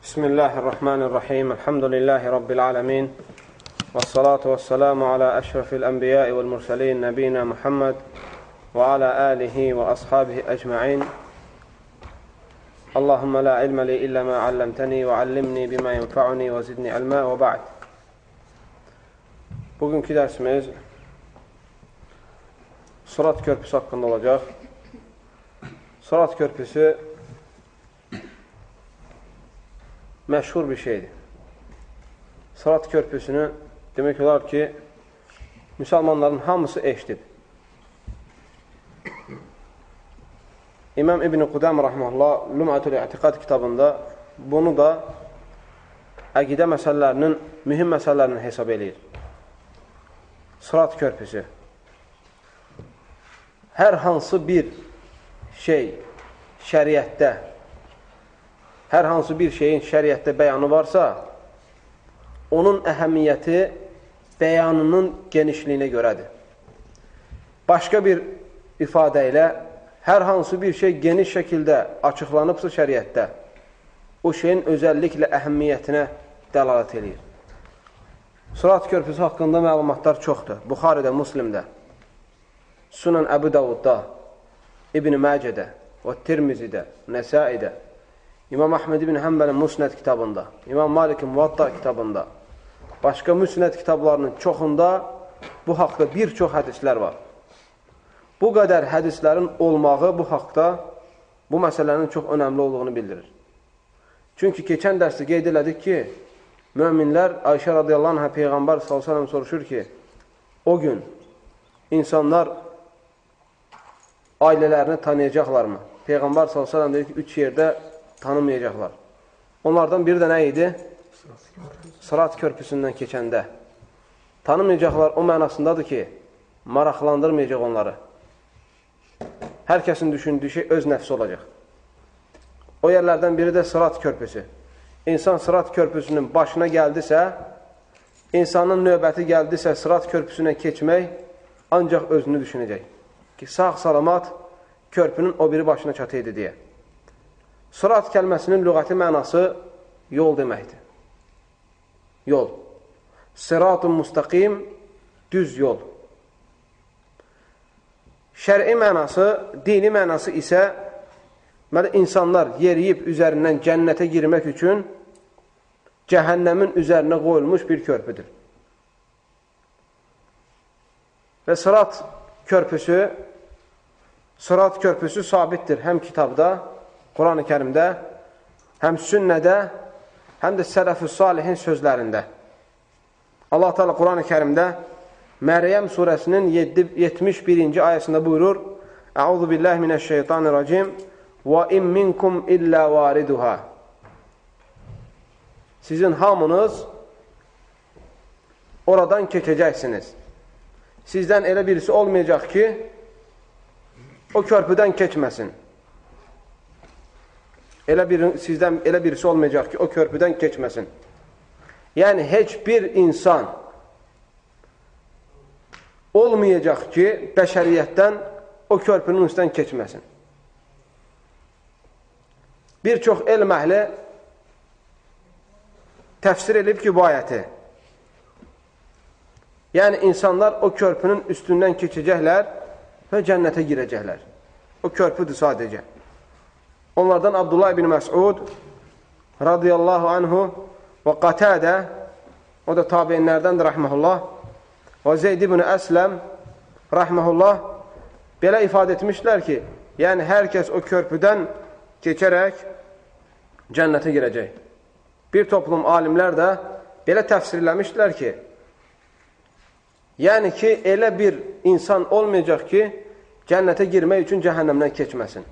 Bismillahirrahmanirrahim. Elhamdülillahi Rabbil alemin. Vessalatu vesselamu ala eşrefil enbiyai vel mursalin nebina Muhammed ve ala alihi ve ashabihi ecma'in. Allahümme la ilme li illa ma allamtani ve allimni bima yenfa'uni ve zidni ilma ve ba'd. Bugünkü dersimiz Sırat Körpüsü hakkında olacaq. Sırat Körpüsü məşhur bir şeydir. Sırat Körpüsünü demək olar ki, müsəlmanların hamısı eşidib. İmam İbn-i Qudam rahmehullah Lum'atul İ'tiqad kitabında bunu da əqidə məsələlərinin mühüm məsələlərini hesab edir. Sırat Körpüsü. Hər hansı bir şey şəriətdə, hər hansı bir şeyin şəriətdə bəyanı varsa, onun əhəmiyyəti bəyanının genişliyinə görədir. Başqa bir ifadə ilə, hər hansı bir şey geniş şəkildə açıqlanıbsa şəriətdə, o şeyin özəlliklə əhəmiyyətinə dəlalət edir. Sırat Körpüsü haqqında məlumatlar çoxdur. Buxaridə, Müslimdə, Sunan Əbu Davudda, İbn-i Məcədə və Tirmizidə, Nəsaidə, İmam Ahmed ibn Həmbəlin Musnəd kitabında, İmam Malikin Muvatta kitabında, başqa Musnəd kitablarının çoxunda bu haqda bir çox hədislər var. Bu qədər hədislərin olmağı bu haqda bu məsələnin çox önəmli olduğunu bildirir. Çünki keçən dərsdə qeyd elədik ki, möminlər Ayşə radiyallahu anhə Peyğəmbər s.ə.v soruşur ki, o gün insanlar ailələrini tanıyacaqlarmı? Peyğəmbər s.ə.v deyir ki, 3 yerdə tanımayacaqlar. Onlardan biri də nə idi? Sırat Körpüsündən keçəndə. Tanımayacaqlar o mənasındadır ki, maraqlandırmayacaq onları. Hər kəsin düşündüyü şey öz nəfsi olacaq. O yerlərdən biri də Sırat Körpüsü. İnsan Sırat Körpüsünün başına gəldisə, insanın növbəti gəldisə Sırat Körpüsünə keçmək ancaq özünü düşünəcək. Ki, sağ-salamat körpünün o biri başına çatıydı deyə. Sırat kəlməsinin lüğəti mənası yol deməkdir. Yol. Sırat-ı müstəqim, düz yol. Şər'i mənası, dini mənası isə insanlar yeriyib üzərindən cənnətə girmək üçün cəhənnəmin üzərinə qoyulmuş bir körpüdür. Və Sırat körpüsü sabitdir həm kitabda, Quran-ı Kərimdə, həm sünnədə, həm də sələf-ü salihin sözlərində. Allah Teala Quran-ı Kərimdə Məryəm surəsinin 71-ci ayəsində buyurur: Əuzu billahi minəşşeytanirracim və in minkum illə variduha. Sizin hamınız oradan keçəcəksiniz. Sizdən elə birisi olmayacaq ki, o körpüdən keçməsin. Sizdən elə birisi olmayacaq ki, o körpüdən keçməsin. Yəni, heç bir insan olmayacaq ki, bəşəriyyətdən o körpünün üstdən keçməsin. Bir çox elm əhli təfsir edib ki, bu ayəti. Yəni, insanlar o körpünün üstündən keçəcəklər və cənnətə girəcəklər. O körpüdür sadəcə. Onlardan Abdullah ibn Məs'ud radiyallahu anhu və Qatadə, o da tabeinlərdəndir rəhməhullah, və Zeyd ibn Əsləm rəhməhullah belə ifadə etmişlər ki, yəni hər kəs o körpüdən keçərək cənnətə girəcək. Bir toplum alimlər də belə təfsirləmişlər ki, yəni ki, elə bir insan olmayacaq ki, cənnətə girmək üçün cəhənnəmdən keçməsin.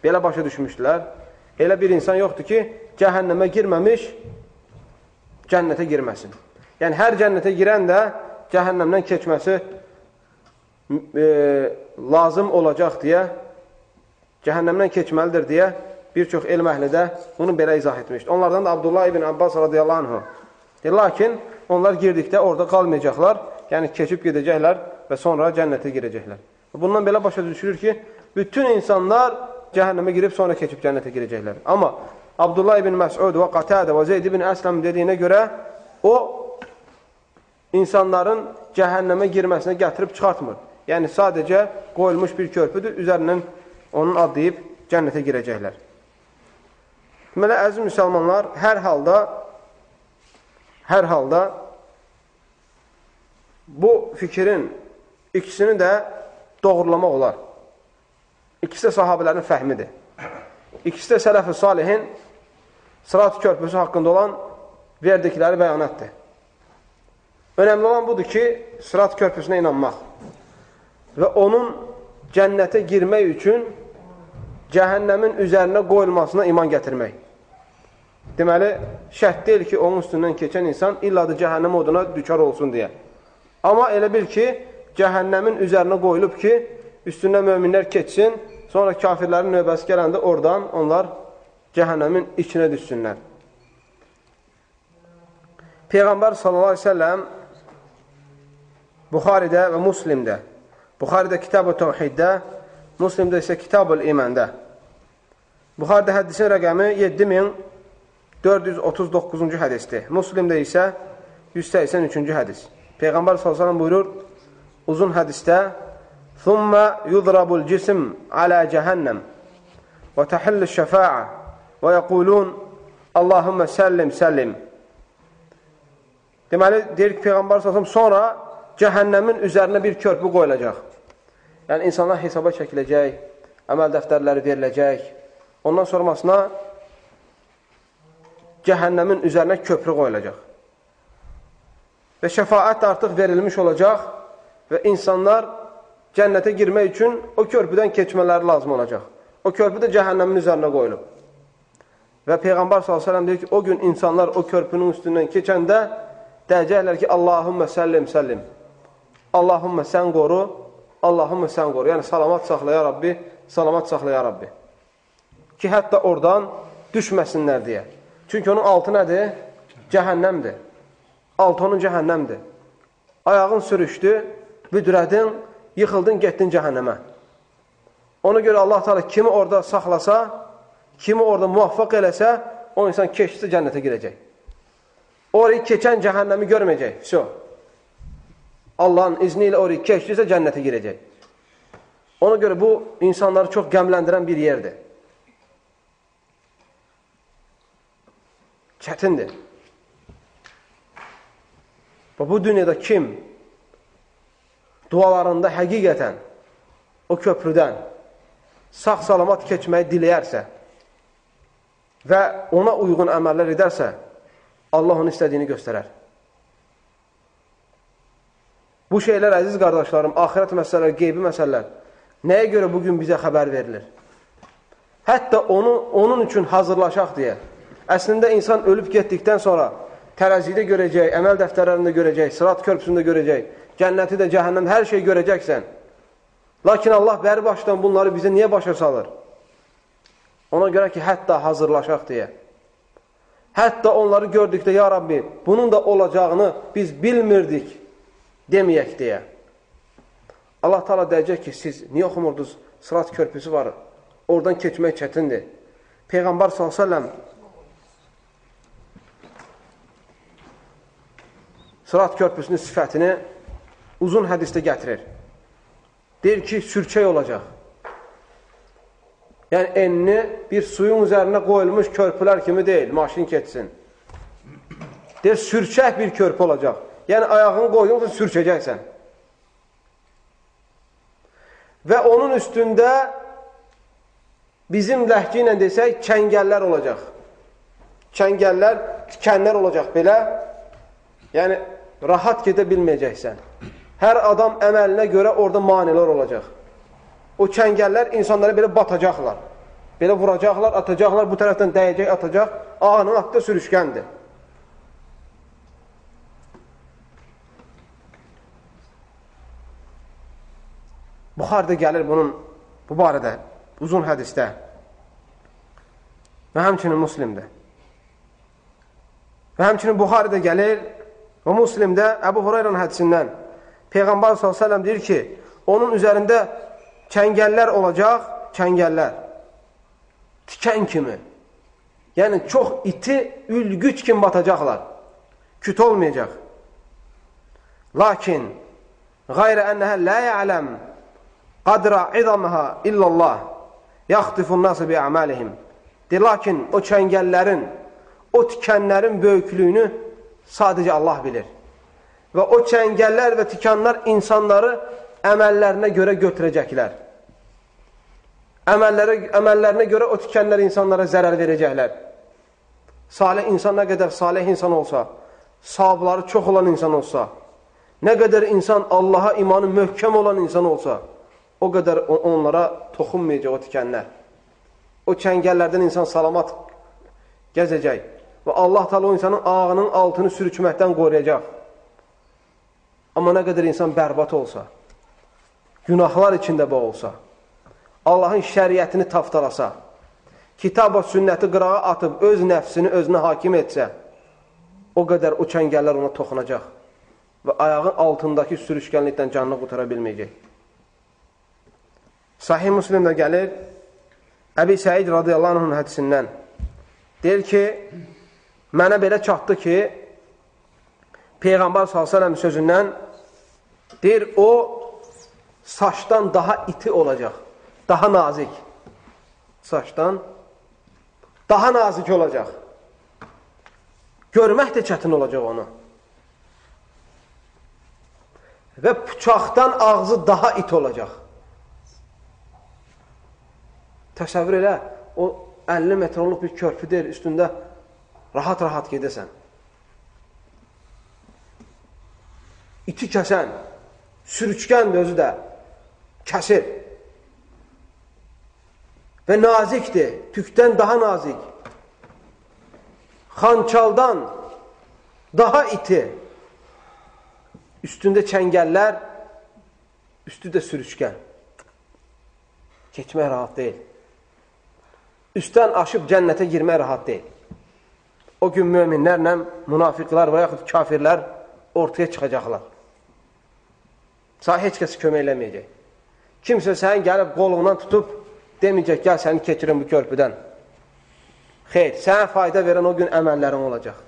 Belə başa düşmüşdülər. Elə bir insan yoxdur ki, cəhənnəmə girməmiş, cənnətə girməsin. Yəni, hər cənnətə girən də cəhənnəmdən keçməsi lazım olacaq deyə, cəhənnəmdən keçməlidir deyə bir çox elm əhli də bunu belə izah etmişdir. Onlardan da Abdullah ibn Abbas radiyallahu anhu. Lakin onlar girdikdə orada qalmayacaqlar, yəni keçib gedəcəklər və sonra cənnətə girəcəklər. Bundan belə başa düşülür ki, bütün insanlar cəhənnəmə girib sonra keçib cənnətə girəcəklər. Amma Abdullah ibn Məsud və Qatadə və Zeyd ibn Əslam dediyinə görə o insanların cəhənnəmə girməsinə gətirib çıxartmır. Yəni sadəcə qoyulmuş bir körpüdür, üzərindən onun adlayıb cənnətə girəcəklər. Deməli, əziz müsəlmanlar, hər halda bu fikrin ikisini də doğrulamaq olar. İkisi də sahabələrin fəhmidir. İkisi də sələf-i salihin Sırat körpüsü haqqında olan verdikləri bəyanətdir. Önəmli olan budur ki, Sırat körpüsünə inanmaq və onun cənnətə girmək üçün cəhənnəmin üzərinə qoyulmasına iman gətirmək. Deməli, şərt deyil ki, onun üstündən keçən insan illa da cəhənnəm oduna düçar olsun deyə. Amma elə bil ki, cəhənnəmin üzərinə qoyulub ki, üstündən möminlər keçsin, sonra kafirlərin növbəsi gələndə oradan onlar cəhənnəmin içinə düşsünlər. Peyğəmbər sallallahu aleyhi ve selləm Buxaridə və Muslimdə, Buxaridə Kitab-ı Tevhiddə, Muslimdə isə Kitab-ı İməndə. Buxaridə hədisin rəqəmi 7439-cu hədisdir. Muslimdə isə 183-cü hədis. Peyğəmbər sallallahu aleyhi ve selləm buyurur, uzun hədisdə ثُمَّ يُضْرَبُ الْجِسْمِ عَلَى جَهَنَّمْ وَتَحِلُّ الشَّفَاعَةِ وَيَقُولُونَ اللّٰهُمَّ سَلِّمْ سَلِّمْ. Deməli, deyir ki, Peyğəmbər sallallahu sonra cəhənnəmin üzərinə bir körpü qoyulacaq. Yəni, insanlar hesaba çəkiləcək, əməl dəftərləri veriləcək. Ondan sonrasına cəhənnəmin üzərinə köprü qoyulacaq. Və şəfaət artıq verilmiş olacaq və insanlar cənnətə girmək üçün o körpüdən keçmələri lazım olacaq. O körpü də cəhənnəmin üzərinə qoyulub. Və Peyğəmbər s.ə.v deyir ki, o gün insanlar o körpünün üstündən keçəndə deyəcəklər ki, Allahümmə səllim, səllim. Allahümmə sən qoru, Allahümmə sən qoru. Yəni, salamat saxla ya Rabbi, salamat saxla ya Rabbi. Ki, hətta oradan düşməsinlər deyə. Çünki onun altı nədir? Cəhənnəmdir. Altı onun cəhənnəmdir. Ayağın sürüşdü, büdrədin, yıxıldın, getdin cəhənnəmə. Ona görə Allah Teala kimi orada saxlasa, kimi orada muvaffaq eləsə, o insan keçsə cənnətə girəcək. Orayı keçən cəhənnəmi görməyəcək. Всё. Allahın izni ilə orayı keçdirsə cənnətə girəcək. Ona görə bu insanları çox qəmləndirən bir yerdir. Çətindir. Bu dünyada kim dualarında həqiqətən o köprüdən sağ-salamat keçməyi diləyərsə və ona uyğun əməllər edərsə, Allah onu istədiyini göstərər. Bu şeylər, əziz qardaşlarım, axirət məsələləri, qeybi məsələlər, nəyə görə bugün bizə xəbər verilir? Hətta onun üçün hazırlaşaq deyə. Əslində, insan ölüb getdikdən sonra tərəzidə görəcək, əməl dəftərlərində görəcək, Sırat körpüsündə görəcək, cənnəti də, cəhənnəm, hər şey görəcəksən. Lakin Allah bəri başdan bunları bizə niyə başa salır? Ona görə ki, hətta hazırlaşaq deyə. Hətta onları gördükdə, ya Rabbi, bunun da olacağını biz bilmirdik deməyək deyə. Allah Teala deyəcək ki, siz niyə oxumurdunuz? Sırat körpüsü var, oradan keçmək çətindir. Peyğəmbər s.ə.v Sırat körpüsünün sifətini uzun hədisdə gətirir. Deyir ki, sürçək olacaq. Yəni, enini bir suyun üzərinə qoyulmuş körpülər kimi deyil, maşın keçsin. Deyir, sürçək bir körpü olacaq. Yəni, ayağını qoyduğun sürçəcəksən. Və onun üstündə bizim ləhci ilə desək, çəngəllər olacaq. Çəngəllər, tikənlər olacaq belə. Yəni, rahat gedə bilməyəcəksən. Hər adam əməlinə görə orada manilər olacaq. O çəngəllər insanları belə batacaqlar. Belə vuracaqlar, atacaqlar, bu tərəfdən dəyəcək, atacaq. Ağının haqqda sürüşkəndir. Buxarıda gəlir bunun bu barədə uzun hədisdə və həmçinin Muslimdə. Və həmçinin Buxarıda gəlir və Muslimdə Əbu Hurayranın hədisindən Peyğəmbər s.ə.v deyir ki, onun üzərində çəngəllər olacaq, çəngəllər. Tikən kimi. Yəni, çox iti, ülgüc kimi batacaqlar. Küt olmayacaq. Lakin, qayrə ənəhə lə yələm qadra idamıha illallah yaxtifun nası bi əməlihim. Lakin, o çəngəllərin, o tikənlərin böyüklüyünü sadəcə Allah bilir. Və o çəngəllər və tikanlar insanları əməllərinə görə götürəcəklər. Əməllərinə görə o tikənlər insanlara zərər verəcəklər. Salih insan nə qədər salih insan olsa, savabları çox olan insan olsa, nə qədər insan Allaha imanı möhkəm olan insan olsa, o qədər onlara toxunmayacaq o tikənlər. O çəngəllərdən insan salamat gəzəcək və Allah Teala o insanın ağının altını sürükməkdən qoruyacaq. Amma nə qədər insan bərbat olsa, günahlar içində boğulsa, Allahın şəriətini taftalasa, kitab və sünnəti qırağa atıb öz nəfsini özünə hakim etsə, o qədər o çəngəllər ona toxunacaq və ayağın altındakı sürüşkənlikdən canını qutara bilməyəcək. Sahih Müslimdə gəlir, Əbi Səid radiyallahu anhın hədisindən deyir ki, mənə belə çatdı ki, Peyğəmbər s.ə.v sözündən deyir, o saçdan daha iti olacaq, daha nazik. Saçdan daha nazik olacaq. Görmək də çətin olacaq onu. Və bıçaqdan ağzı daha it olacaq. Təsəvvür elə, o 50 metroluk bir körpü deyil, üstündə rahat-rahat gedəsən. İti kəsən, sürükən özü də kəsir. Və nazikdir, tükdən daha nazik. Xançaldan daha iti. Üstündə çəngəllər, üstü də sürükən. Keçmək rahat deyil. Üstdən aşıb cənnətə girmək rahat deyil. O gün möminlərlə münafiqlər və yaxud kafirlər ortaya çıxacaqlar. Sənə heç kəsi kömək eləməyəcək. Kimsə sənin gəlib qolundan tutub deməyəcək, gəl səni keçirin bu körpüdən. Xeyr, sənə fayda verən o gün əməllərin olacaq.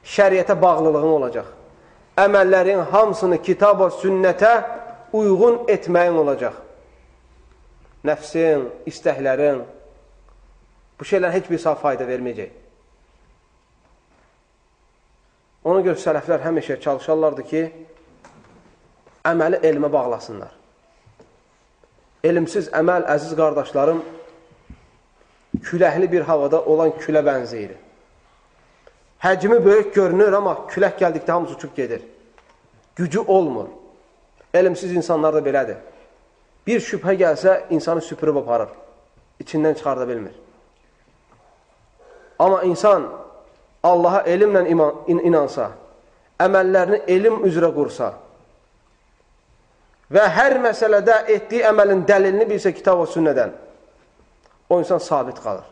Şəriətə bağlılığın olacaq. Əməllərin hamısını kitaba, sünnətə uyğun etməyin olacaq. Nəfsin, istəklərin, bu şeylər heç bir sağ fayda verməyəcək. Ona görə sələflər həmişə çalışarlardı ki, əməli elmə bağlasınlar. Elmsiz əməl, əziz qardaşlarım, küləkli bir havada olan külə bənzəyir. Həcmi böyük görünür, amma külək gəldikdə hamısı uçub gedir. Gücü olmur. Elmsiz insanlar da belədir. Bir şübhə gəlsə, insanı süpürüb aparır. İçindən çıxarda bilmir. Amma insan Allaha elmlə inansa, əməllərini elm üzrə qursa və hər məsələdə etdiyi əməlin dəlilini bilsə kitab və sünnədən, o insan sabit qalır.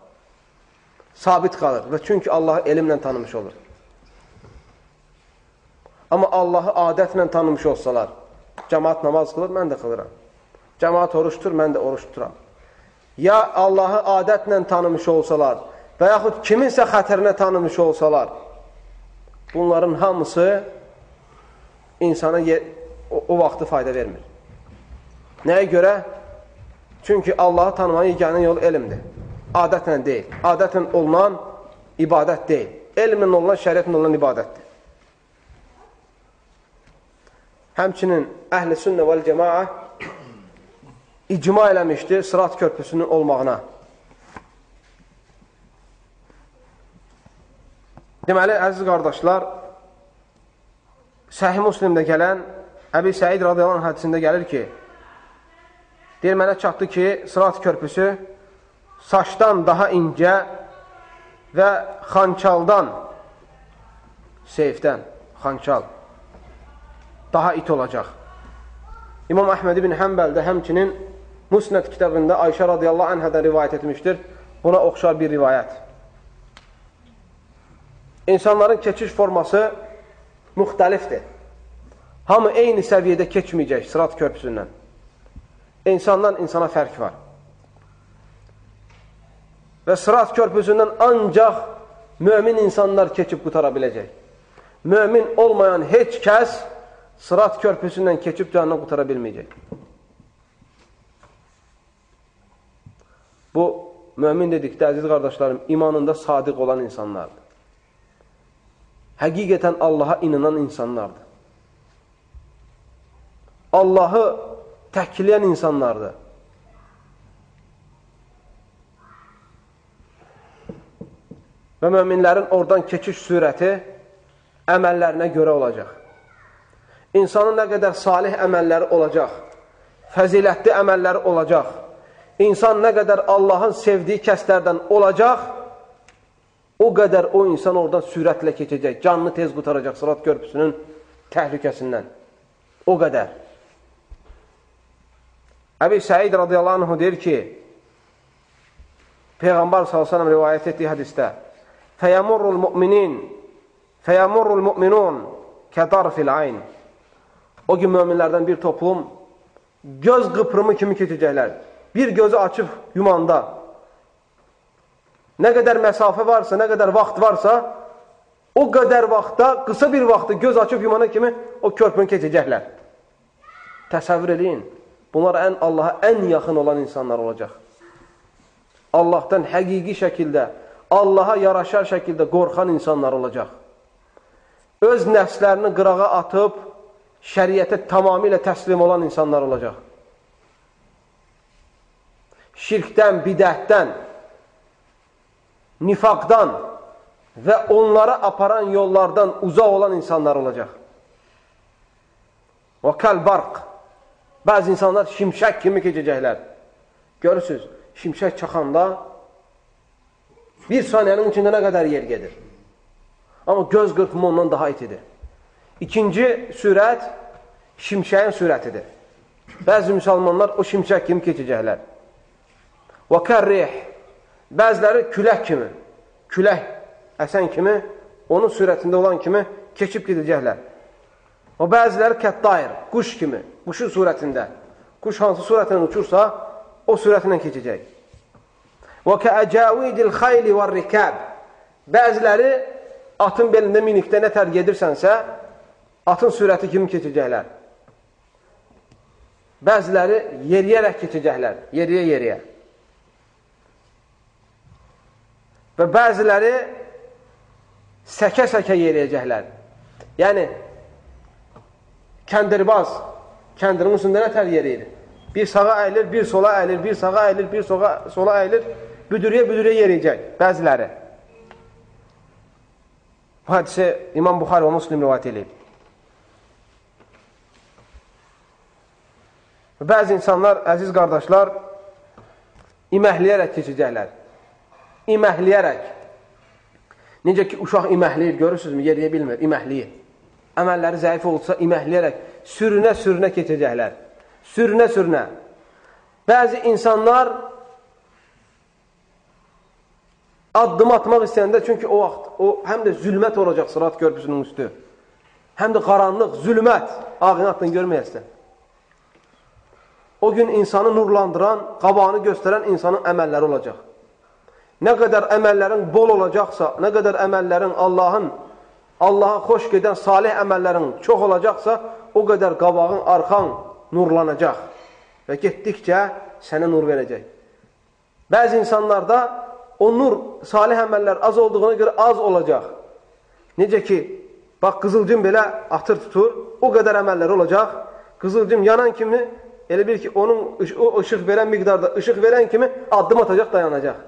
Sabit qalır və çünki Allahı elmlə tanımış olur. Amma Allahı adətlə tanımış olsalar, cəmaat namaz qılır, mən də qılıram. Cəmaat oruç tutur, mən də oruç tuturam. Ya Allahı adətlə tanımış olsalar və yaxud kiminsə xətərinə tanımış olsalar, bunların hamısı insana o vaxtı fayda vermir. Nəyə görə? Çünki Allahı tanımanın yeganə yolu elmdir. Adətlə deyil. Adətlə olunan ibadət deyil. Elmlə olunan, şəriətlə olunan ibadətdir. Həmçinin əhl-i sünnə vəl cəmaə icma eləmişdir Sırat körpüsünün olmağına. Deməli, əziz qardaşlar, Səhih Müslimdə gələn Əbi Səid radiyallahu anh hədisində gəlir ki, deyir, mənə çatdı ki, Sırat körpüsü saçdan daha incə və xançaldan, seyfdən, xançal, daha it olacaq. İmam Əhməd ibn Həmbəl də həmçinin Musnəd kitabında Ayşə radiyallahu anhədən rivayət etmişdir. Buna oxşar bir rivayət. İnsanların keçiş forması müxtəlifdir. Hamı eyni səviyyədə keçməyəcək Sırat körpüsündən. İnsandan insana fərq var. Və Sırat körpüsündən ancaq mömin insanlar keçib qutara biləcək. Mömin olmayan heç kəs Sırat körpüsündən keçib canını qutara bilməyəcək. Bu, mömin dedikdə, əziz qardaşlarım, imanında sadiq olan insanlardır. Həqiqətən Allaha inanan insanlardır. Allahı təkləyən insanlardır. Və möminlərin oradan keçiş sürəti əməllərinə görə olacaq. İnsanın nə qədər salih əməlləri olacaq, fəzilətli əməlləri olacaq, İnsan nə qədər Allahın sevdiyi kəslərdən olacaq, o qədər o insan oradan sürətlə keçəcək, canını tez qutaracaq Sırat körpüsünün təhlükəsindən. O qədər. Əbi Səid radiyallahu anh deyir ki, Peyğəmbər s.ə.v rivayət etdiyi hədistə, Fəyəmurrul mu'minun kədarfil ayn. O gün möminlərdən bir toplum göz qıprımı kimi keçəcəklər. Bir gözü açıb yumanda nə qədər məsafə varsa, nə qədər vaxt varsa, o qədər vaxtda, qısa bir vaxtda göz açıb yumana kimi o körpünü keçəcəklər. Təsəvvür edin, bunlar Allaha ən yaxın olan insanlar olacaq. Allahdan həqiqi şəkildə, Allaha yaraşar şəkildə qorxan insanlar olacaq. Öz nəfslərini qırağa atıb, şəriətə tamamilə təslim olan insanlar olacaq. Şirkdən, bidətdən, nifaqdan və onlara aparan yollardan uzaq olan insanlar olacaq. Və kəlbarq. Bəzi insanlar şimşək kimi keçəcəklər. Görürsünüz, şimşək çaxanda bir saniyənin içində nə qədər yer gedir. Amma göz qırpımı ondan daha itidir. İkinci sürət şimşəyin sürətidir. Bəzi müsəlmanlar o şimşək kimi keçəcəklər. Və kərrih. Bəziləri külək kimi, külək əsən kimi, onun sürətində olan kimi keçib gedəcəklər. Və bəziləri kətdair, quş kimi, quşun sürətində. Quş hansı sürətlə uçursa, o sürətlə keçəcək. Və kəəcəvidil xayli və rikəb. Bəziləri atın belində minikdə nə tər gedirsənsə, atın sürəti kimi keçəcəklər. Bəziləri yeriyərək keçəcəklər, yeriyə-yeriyə. Və bəziləri səkə-səkə yeriyəcəklər. Yəni, kəndirbaz, kəndirin üstündə nə tər yeriyir? Bir sağa əyilir, bir sola əyilir, bir sağa əyilir, bir sola əyilir, büdürüyə yeriyəcək bəziləri. Bu hadisi İmam Buxari və Müslim rivayət edib. Bəzi insanlar, əziz qardaşlar, iməhləyərək keçəcəklər. İməhləyərək. Necə ki, uşaq iməhləyir, görürsünüzmü? Yeriyə bilmir, iməhləyir. Əməlləri zəif olsa iməhləyərək, sürünə-sürünə keçəcəklər. Sürünə-sürünə. Bəzi insanlar addım atmaq istəyəndə, çünki o vaxt, o həm də zülmət olacaq Sırat körpüsünün üstü. Həm də qaranlıq, zülmət, ağını atdan görməyəsən. O gün insanı nurlandıran, qabağını göstərən insanın əməlləri olacaq. Nə qədər əməllərin bol olacaqsa, nə qədər əməllərin Allaha xoş gedən salih əməllərin çox olacaqsa, o qədər qabağın, arxan nurlanacaq və getdikcə sənə nur verəcək. Bəzi insanlarda o nur, salih əməllər az olduğuna görə az olacaq. Necə ki, bax, qızılcım belə atır tutur, o qədər əməllər olacaq. Qızılcım yanan kimi, elə bil ki, onun o ışıq verən miqdarda, ışıq verən kimi addım atacaq, dayanacaq.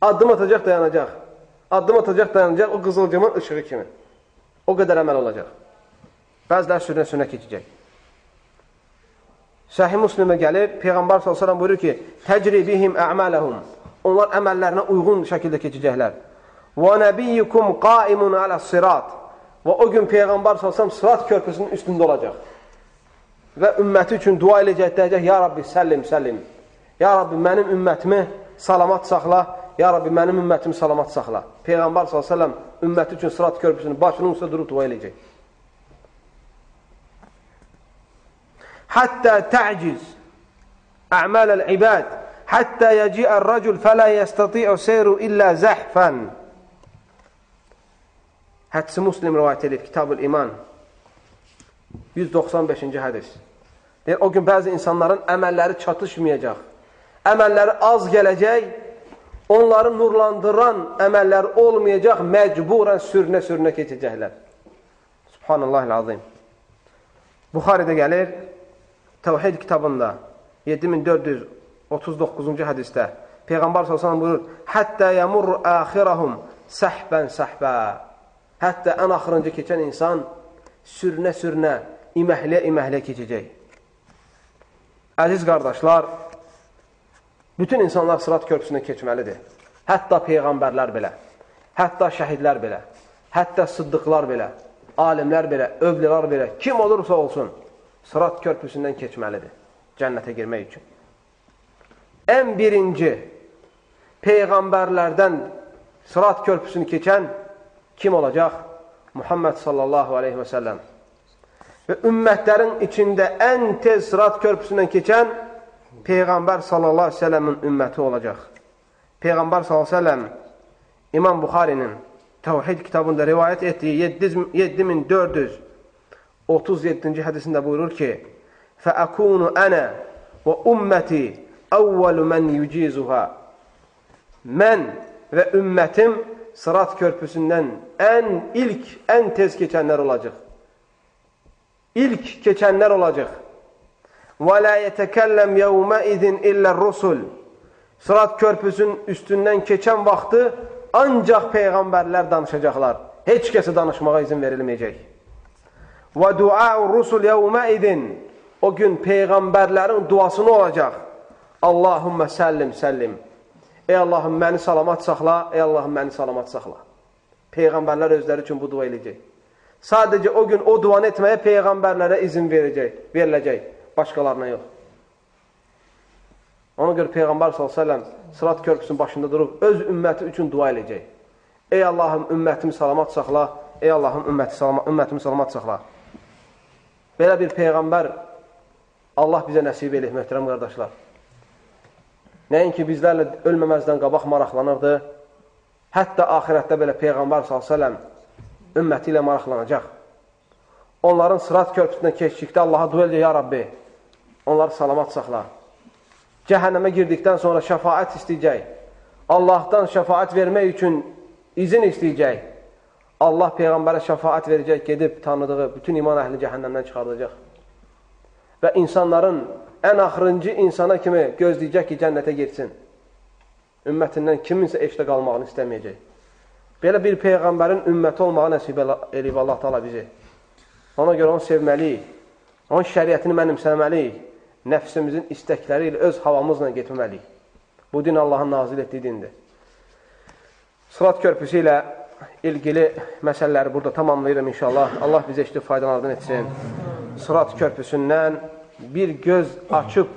Addım atacaq, dayanacaq. Addım atacaq, dayanacaq o qızılcımın ışığı kimi. O qədər əməl olacaq. Bəzilər sürünə-sürünə keçəcək. Səhih Müslimə gəlir, Peyğəmbər s.ə.v buyurur ki, təcribihim ə'mələhum. Onlar əməllərinə uyğun şəkildə keçəcəklər. Və nəbiyyukum qaimun alə sirat. Və o gün Peyğəmbər s.ə.v Sırat körpüsünün üstündə olacaq. Və ümməti üçün dua eləyəcək, deyəcək, ya Rabbi, səllim, səllim. Ya Rabbi, mənim ümmətimi salamat saxla. Ya Rabbi, mənim ümmətimi salamat saxla. Peyğəmbər s.ə.v ümməti üçün Sırat körpüsünün başının üstə durub dua eləyəcək. Həttə tə'ciz ə'məl-əl-ibad. Həttə yəci'ər-rəcul fələ yəstəti'u seyru illə zəhfən. Hədisi Müslim rivayət edir, Kitab-ül İman. 195-ci hədis. Deyir, o gün bəzi insanların əməlləri çatışmayacaq. Əməlləri az gələcək, onları nurlandıran əməllər olmayacaq, məcburən sürünə keçəcəklər. Subhanallahil-azim. Buxaridə gəlir, Təvhid kitabında 7439-cu hədisdə Peyğəmbər s.ə.v buyurur, Həttə yəmurru əxirəhum səhbən səhbə. Hətta ən axırıncı keçən insan sürünə, iməhliyə keçəcək. Əziz qardaşlar, bütün insanlar sırat körpüsünə keçməlidir. Hətta peyğəmbərlər belə, hətta şəhidlər belə, hətta sıddıqlar belə, alimlər belə, övlilər belə, kim olursa olsun, sırat körpüsündən keçməlidir cənnətə girmək üçün. Ən birinci peyğəmbərlərdən sırat körpüsünü keçən kim olacaq? Muhammed sallallahu aleyhi və səlləm. Və ümmətlərin içində ən tez sırat körpüsündən keçən Peyğəmbər sallallahu aleyhi və səlləmin ümməti olacaq. Peyğəmbər sallallahu aleyhi və səlləm İmam Buxarinin Təvhid kitabında rivayət etdiyi 7437-ci hədisində buyurur ki, فَأَكُونُ أَنَا وَأُمَّتِي أَوَّلُ مَنْ يُجِيزُهَا. Mən və ümmətim sırat körpüsündən ən tez keçənlər olacaq. İlk keçənlər olacaq. وَلَا يَتَكَلَّمْ يَوْمَئِذٍ إِلَّا الرُّسُلِ. Sırat körpüsünün üstündən keçən vaxtı ancaq peyğəmbərlər danışacaqlar. Heç kəsə danışmağa izin verilməyəcək. وَدُعَاءُ الرُّسُلِ يَوْمَئِذٍ. O gün peyğəmbərlərin duasını olacaq. Allahümmə səllim. Ey Allahım, məni salamat saxla, ey Allahım, məni salamat saxla. Peyğəmbərlər özləri üçün bu dua edəcək. Sadəcə o gün o duanı etməyə peyğəmbərlərə izin veriləcək, başqalarına yox. Ona görə Peyğəmbər s.ə.v sırat körpüsünün başında durub öz ümməti üçün dua edəcək. Ey Allahım, ümmətimi salamat saxla, ey Allahım, ümmətimi salamat saxla. Belə bir Peyğəmbər Allah bizə nəsib eləyir, möhtərəm qardaşlar. Nəinki bizlərlə ölməməzdən qabaq maraqlanırdı, hətta axirətdə belə Peyğəmbər s.ə.v ümməti ilə maraqlanacaq. Onların sırat körpüsündən keçdikdə Allaha dua edəcək, ya Rabbi, onları salamat saxla. Cəhənnəmə girdikdən sonra şəfaət istəyəcək. Allahdan şəfaət vermək üçün izin istəyəcək. Allah Peyğəmbərə şəfaət verəcək, gedib tanıdığı bütün iman əhli cəhənnəmdən çıxardacaq. Və insanların ən axırıncı insana kimi gözləyəcək ki, cənnətə girsin. Ümmətindən kiminsə eşdə qalmağını istəməyəcək. Belə bir Peyğəmbərin ümməti olmağı nəsib eləyib Allah Teala bizi. Ona görə onu sevməliyik, onun şəriətini mənimsəməliyik, nəfsimizin istəkləri ilə öz havamızla getməliyik. Bu din Allahın nazil etdiyi dindir. Sırat körpüsü ilə ilgili məsələləri burada tamamlayırım inşallah. Allah bizə eşitib faydalardan etsin. Sırat körpüsündən bir göz açıb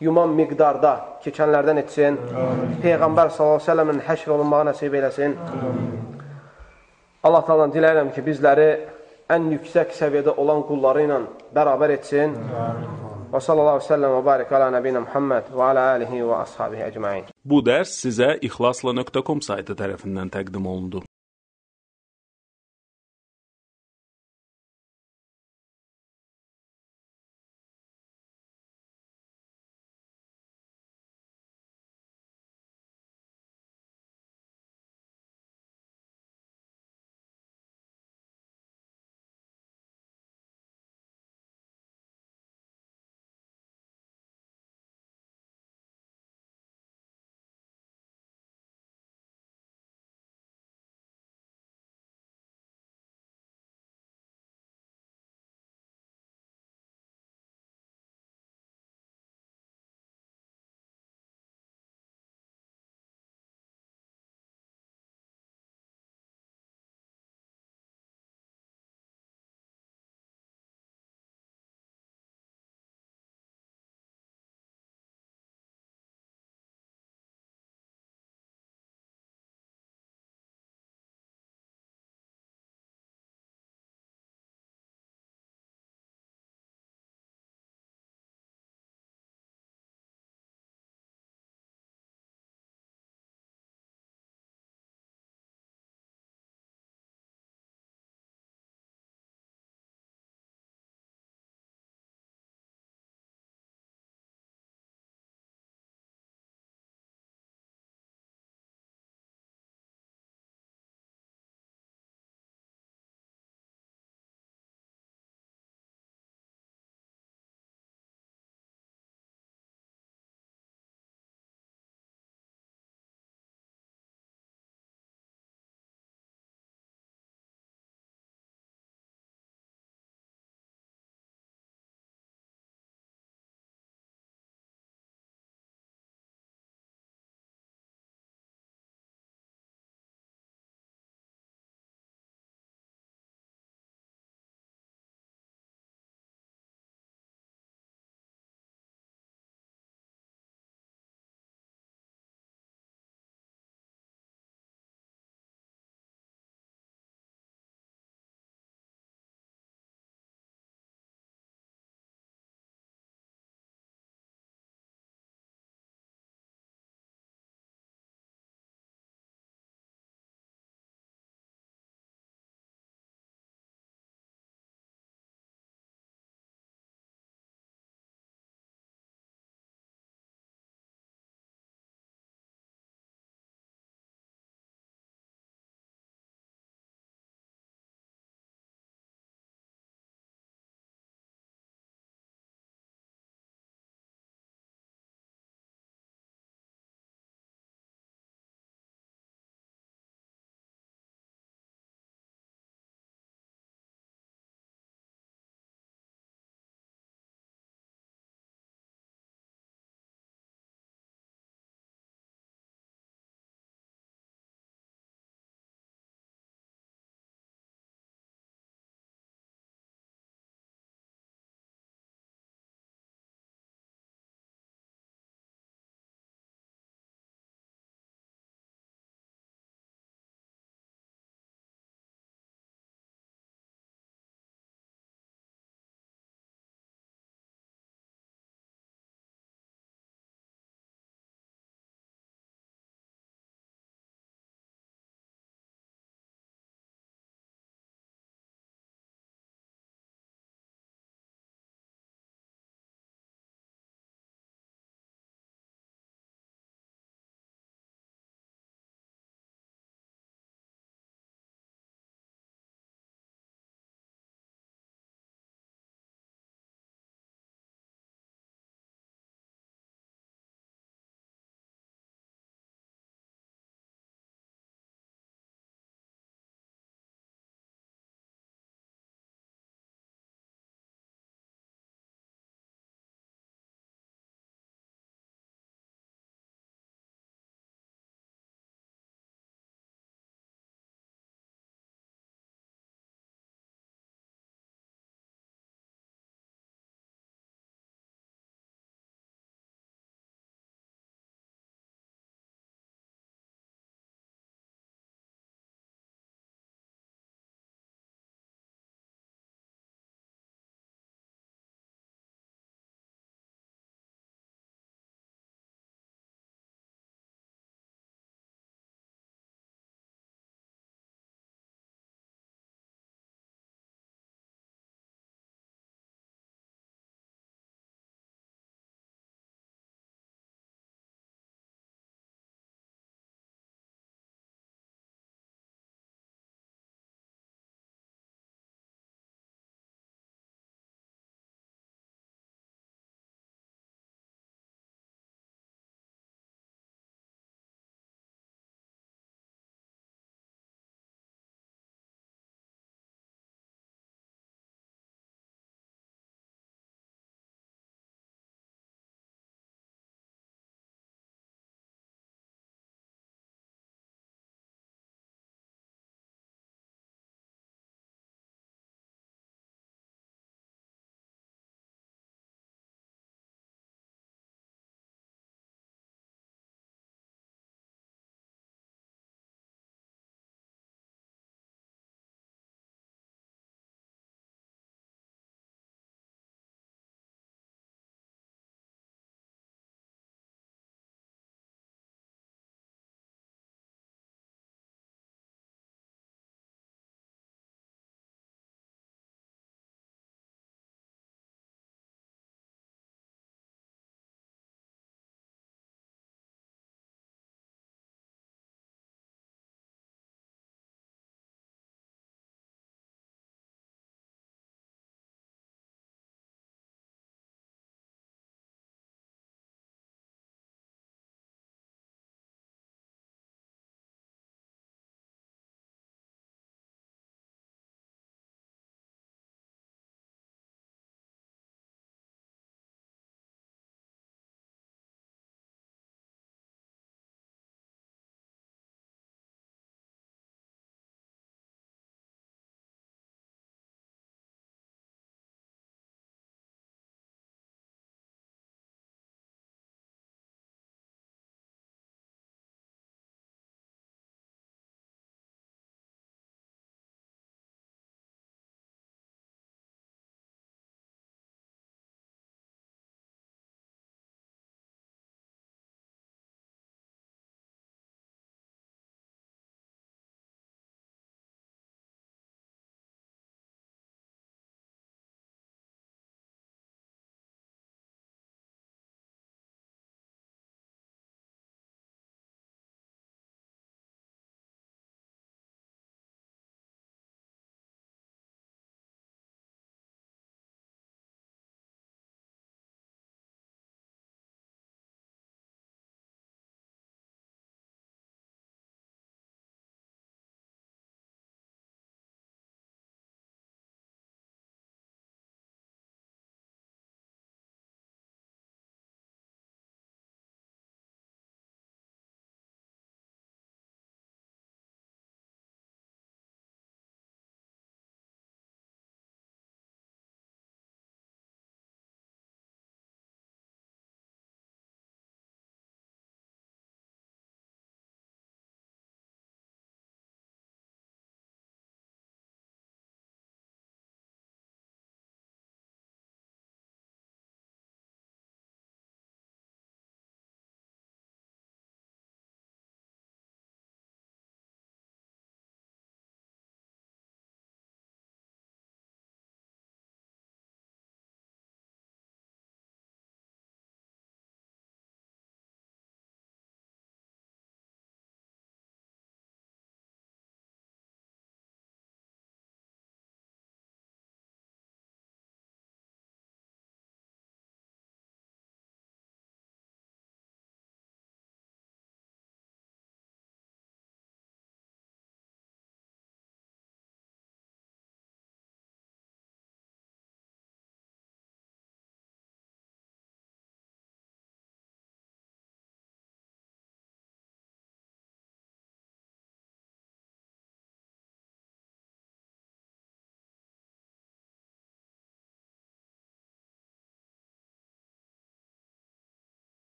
yuman miqdarda keçənlərdən etsin. Peyğəmbər s.ə.v-in həşr olunmağı nəsib eləsin. Allah Teala'dan diləyirəm ki, bizləri ən yüksək səviyyədə olan qulları ilə bərabər etsin. Və sallallahu aleyhi ve sellem və barik ala nəbiyyə Muhammed və ala alihi və ashabihi əcmain. Bu dərs sizə ixlasla.com saytı tərəfindən təqdim olundu.